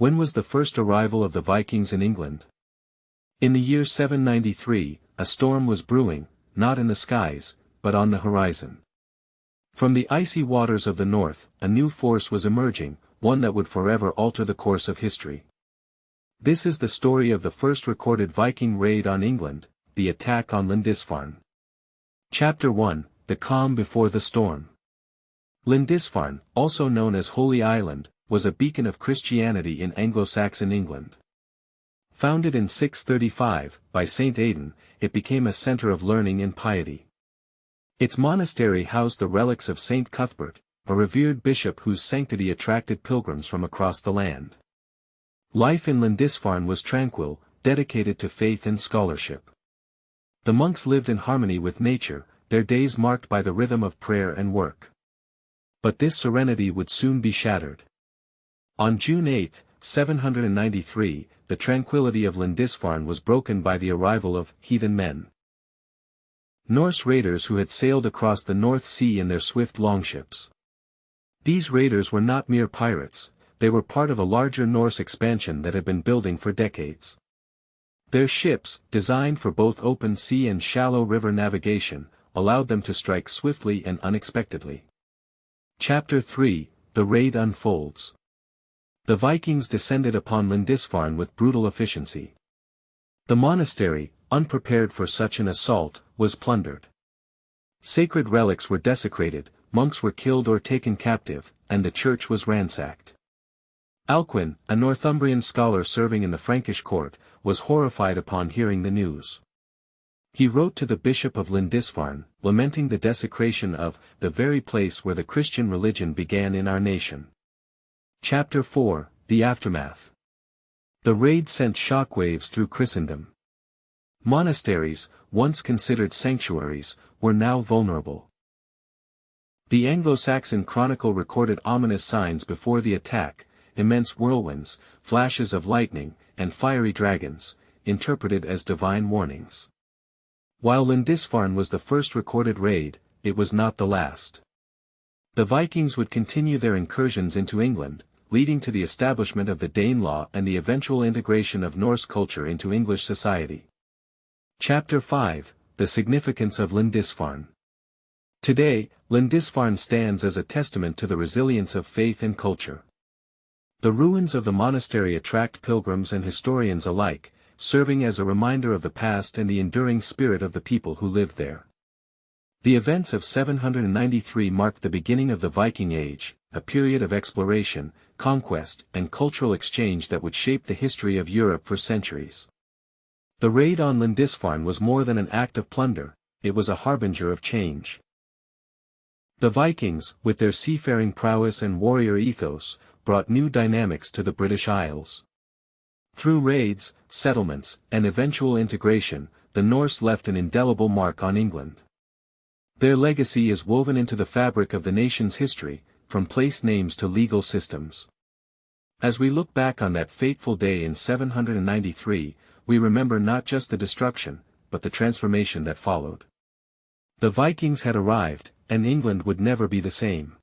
When was the first arrival of the Vikings in England? In the year 793, a storm was brewing, not in the skies, but on the horizon. From the icy waters of the north, a new force was emerging, one that would forever alter the course of history. This is the story of the first recorded Viking raid on England, the attack on Lindisfarne. Chapter 1, The Calm Before the Storm. Lindisfarne, also known as Holy Island, was a beacon of Christianity in Anglo-Saxon England. Founded in 635, by Saint Aidan, it became a center of learning and piety. Its monastery housed the relics of Saint Cuthbert, a revered bishop whose sanctity attracted pilgrims from across the land. Life in Lindisfarne was tranquil, dedicated to faith and scholarship. The monks lived in harmony with nature, their days marked by the rhythm of prayer and work. But this serenity would soon be shattered. On June 8, 793, the tranquility of Lindisfarne was broken by the arrival of heathen men. Norse raiders who had sailed across the North Sea in their swift longships. These raiders were not mere pirates, they were part of a larger Norse expansion that had been building for decades. Their ships, designed for both open sea and shallow river navigation, allowed them to strike swiftly and unexpectedly. Chapter 3, The Raid Unfolds. The Vikings descended upon Lindisfarne with brutal efficiency. The monastery, unprepared for such an assault, was plundered. Sacred relics were desecrated, monks were killed or taken captive, and the church was ransacked. Alcuin, a Northumbrian scholar serving in the Frankish court, was horrified upon hearing the news. He wrote to the bishop of Lindisfarne, lamenting the desecration of the very place where the Christian religion began in our nation. Chapter 4, The Aftermath. The raid sent shockwaves through Christendom. Monasteries, once considered sanctuaries, were now vulnerable. The Anglo-Saxon Chronicle recorded ominous signs before the attack: immense whirlwinds, flashes of lightning, and fiery dragons, interpreted as divine warnings. While Lindisfarne was the first recorded raid, it was not the last. The Vikings would continue their incursions into England, leading to the establishment of the Danelaw and the eventual integration of Norse culture into English society. Chapter 5, The Significance of Lindisfarne. Today, Lindisfarne stands as a testament to the resilience of faith and culture. The ruins of the monastery attract pilgrims and historians alike, serving as a reminder of the past and the enduring spirit of the people who lived there. The events of 793 marked the beginning of the Viking Age, a period of exploration, conquest, and cultural exchange that would shape the history of Europe for centuries. The raid on Lindisfarne was more than an act of plunder, it was a harbinger of change. The Vikings, with their seafaring prowess and warrior ethos, brought new dynamics to the British Isles. Through raids, settlements, and eventual integration, the Norse left an indelible mark on England. Their legacy is woven into the fabric of the nation's history, from place names to legal systems. As we look back on that fateful day in 793, we remember not just the destruction, but the transformation that followed. The Vikings had arrived, and England would never be the same.